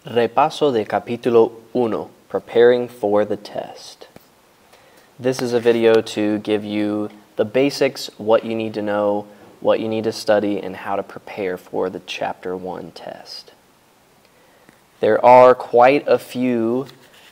Repaso de capítulo 1, preparing for the test. This is a video to give you the basics, what you need to know, what you need to study, and how to prepare for the Chapter 1 test. There are quite a few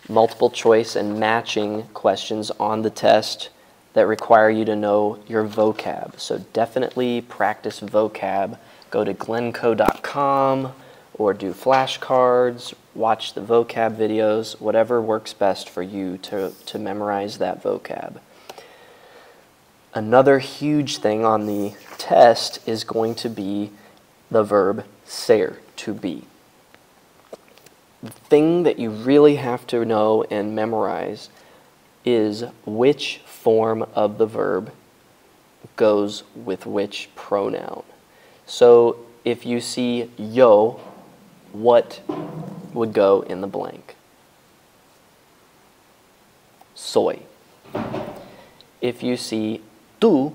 multiple choice and matching questions on the test that require you to know your vocab. So definitely practice vocab. Go to glencoe.com or do flashcards, watch the vocab videos, whatever works best for you to memorize that vocab. Another huge thing on the test is going to be the verb ser, to be. The thing that you really have to know and memorize is which form of the verb goes with which pronoun. So if you see yo, what would go in the blank? Soy. If you see tú,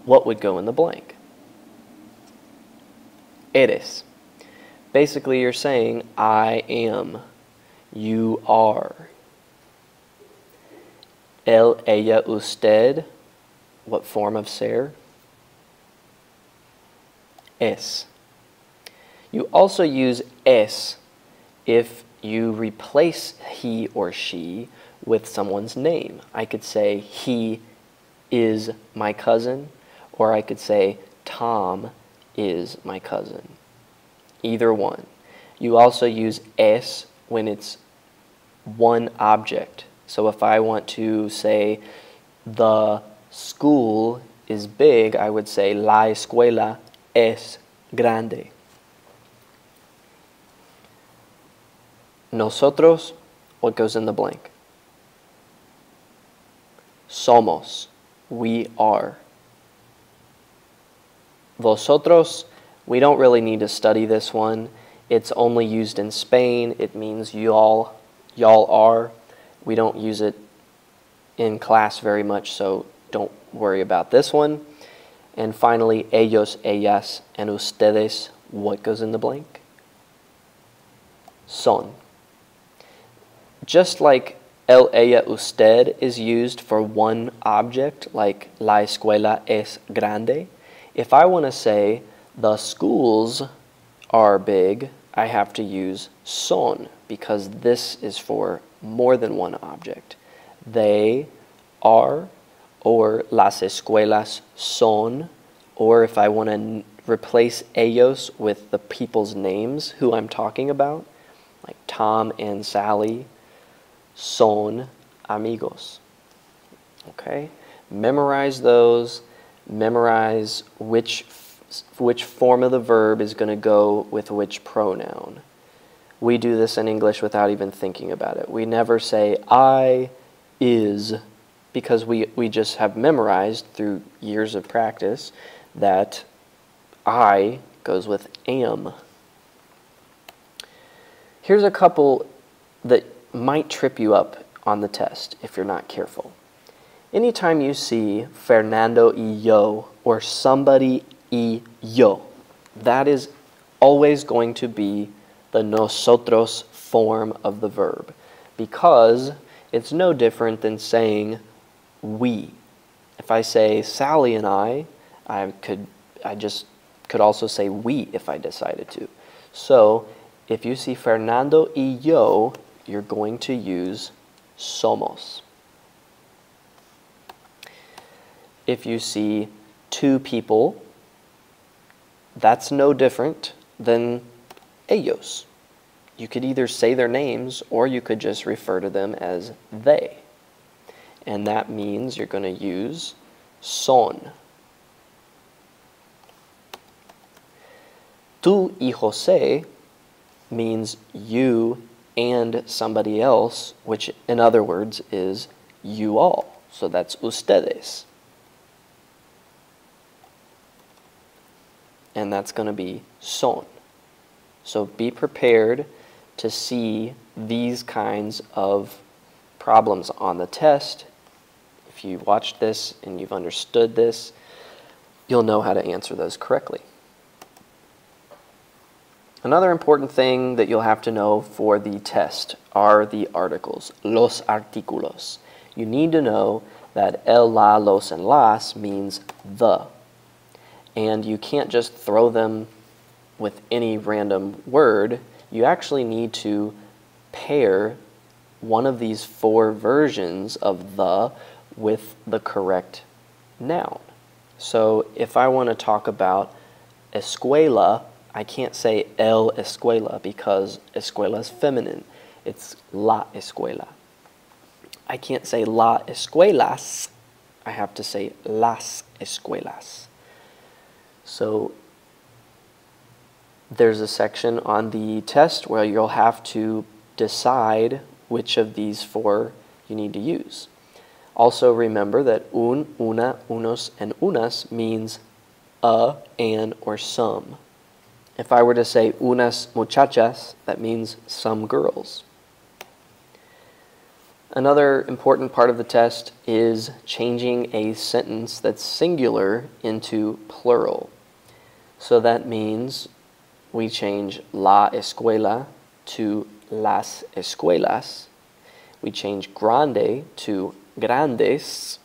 what would go in the blank? Eres. Basically, you're saying, I am, you are. Él, ella, usted, what form of ser? Es. You also use es if you replace he or she with someone's name. I could say, he is my cousin, or I could say, Tom is my cousin. Either one. You also use es when it's one object. So if I want to say, the school is big, I would say, la escuela es grande. Nosotros, what goes in the blank? Somos, we are. Vosotros, we don't really need to study this one. It's only used in Spain. It means y'all are. We don't use it in class very much, so don't worry about this one. And finally, ellos, ellas, and ustedes, what goes in the blank? Son. Just like el, ella, usted is used for one object, like la escuela es grande, if I want to say the schools are big, I have to use son, because this is for more than one object. They are, or las escuelas son, or if I want to replace ellos with the people's names who I'm talking about, like Tom and Sally, son amigos. Okay? Memorize those. Memorize which form of the verb is going to go with which pronoun. We do this in English without even thinking about it. We never say I, is, because we just have memorized through years of practice that I goes with am. Here's a couple that might trip you up on the test if you're not careful. Anytime you see Fernando y yo or somebody y yo, that is always going to be the nosotros form of the verb, because it's no different than saying we. If I say Sally and I just could also say we if I decided to. So if you see Fernando y yo, you're going to use somos. If you see two people, that's no different than ellos. You could either say their names or you could just refer to them as they. And that means you're going to use son. Tú y José means you and somebody else, which in other words is you all. So that's ustedes. And that's going to be son. So be prepared to see these kinds of problems on the test. If you watched this and you've understood this, you'll know how to answer those correctly. Another important thing that you'll have to know for the test are the articles, los artículos. You need to know that el, la, los, and las means the. And you can't just throw them with any random word. You actually need to pair one of these four versions of the with the correct noun. So if I want to talk about escuela, I can't say el escuela because escuela is feminine. It's la escuela. I can't say la escuelas. I have to say las escuelas. So there's a section on the test where you'll have to decide which of these four you need to use. Also remember that un, una, unos, and unas means a, an, or some. If I were to say unas muchachas, that means some girls. Another important part of the test is changing a sentence that's singular into plural. So that means we change la escuela to las escuelas. We change grande to grandes,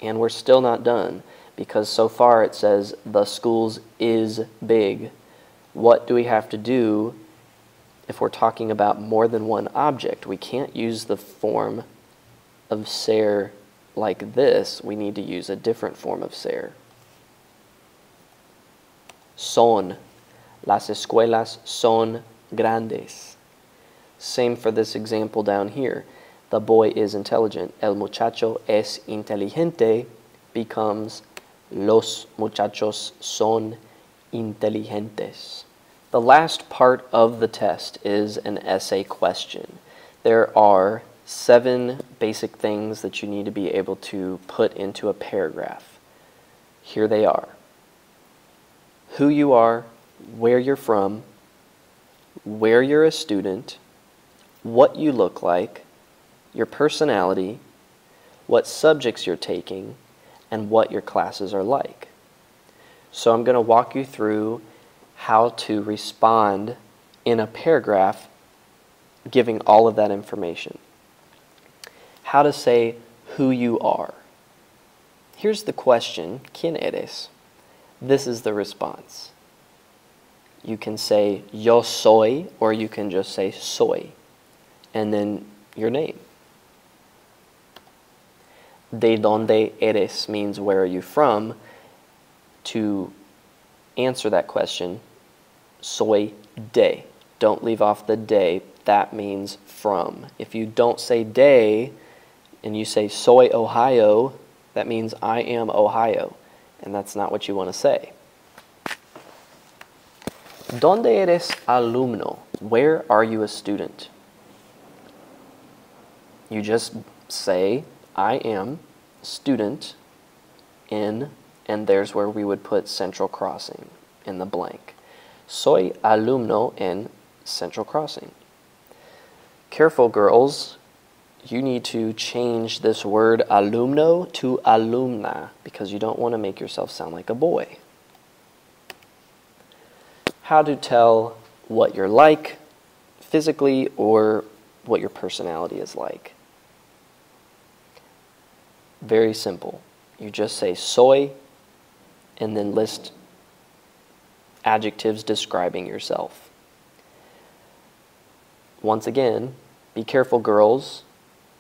and we're still not done because so far it says the schools is big. What do we have to do if we're talking about more than one object? We can't use the form of ser like this. We need to use a different form of ser. Son. Las escuelas son grandes. Same for this example down here. The boy is intelligent. El muchacho es inteligente becomes los muchachos son inteligentes. The last part of the test is an essay question. There are 7 basic things that you need to be able to put into a paragraph. Here they are. Who you are, where you're from, where you're a student, what you look like, your personality, what subjects you're taking, and what your classes are like. So I'm going to walk you through how to respond in a paragraph giving all of that information. How to say who you are. Here's the question, ¿Quién eres? This is the response. You can say yo soy, or you can just say soy, and then your name. De donde eres means where are you from. To answer that question, soy de. Don't leave off the de. That means from. If you don't say de and you say soy Ohio, that means I am Ohio. And that's not what you want to say. ¿Dónde eres alumno? Where are you a student? You just say, I am student in, and there's where we would put Central Crossing in the blank. Soy alumno en Central Crossing. Careful, girls. You need to change this word alumno to alumna because you don't want to make yourself sound like a boy. How to tell what you're like physically or what your personality is like. Very simple. You just say soy and then list adjectives describing yourself. Once again, be careful, girls.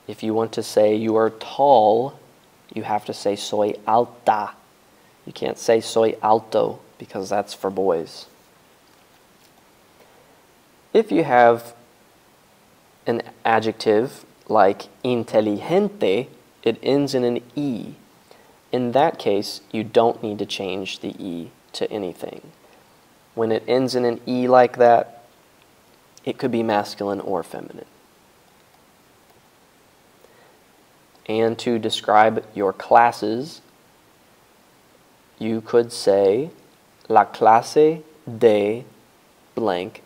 If you want to say you are tall, you have to say soy alta. You can't say soy alto because that's for boys. If you have an adjective like inteligente, it ends in an E. In that case, you don't need to change the E to anything. When it ends in an E like that, it could be masculine or feminine. And to describe your classes, you could say la clase de blank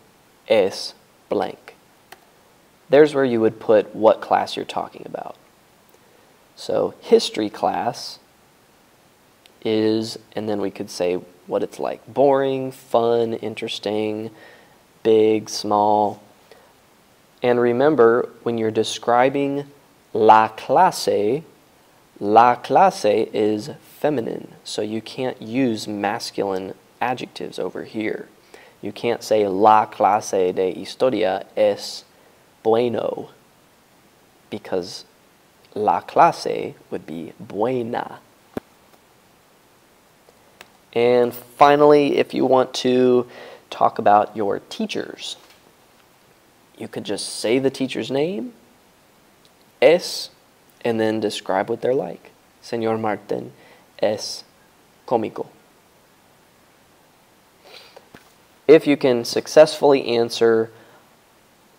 es blank. There's where you would put what class you're talking about. So history class is, and then we could say what it's like. Boring, fun, interesting, big, small. And remember, when you're describing la clase is feminine, so you can't use masculine adjectives over here. You can't say la clase de historia es bueno, because la clase would be buena. And finally, if you want to talk about your teachers, you could just say the teacher's name, es, and then describe what they're like. Señor Martin es cómico. If you can successfully answer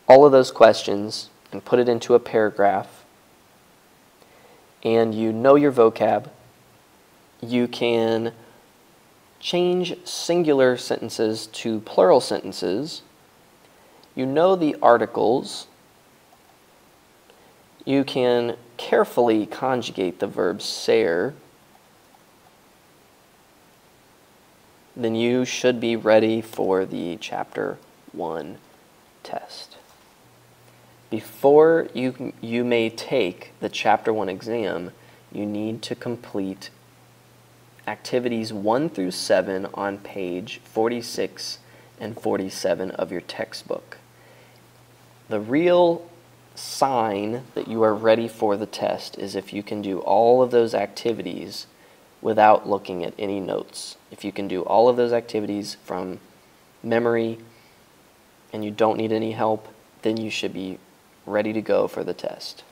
all of those questions and put it into a paragraph, and you know your vocab, you can change singular sentences to plural sentences. You know the articles. You can carefully conjugate the verb ser. Then you should be ready for the Chapter 1 test. Before you may take the Chapter 1 exam, you need to complete activities 1 through 7 on page 46 and 47 of your textbook. The real sign that you are ready for the test is if you can do all of those activities without looking at any notes. If you can do all of those activities from memory and you don't need any help, then you should be ready to go for the test.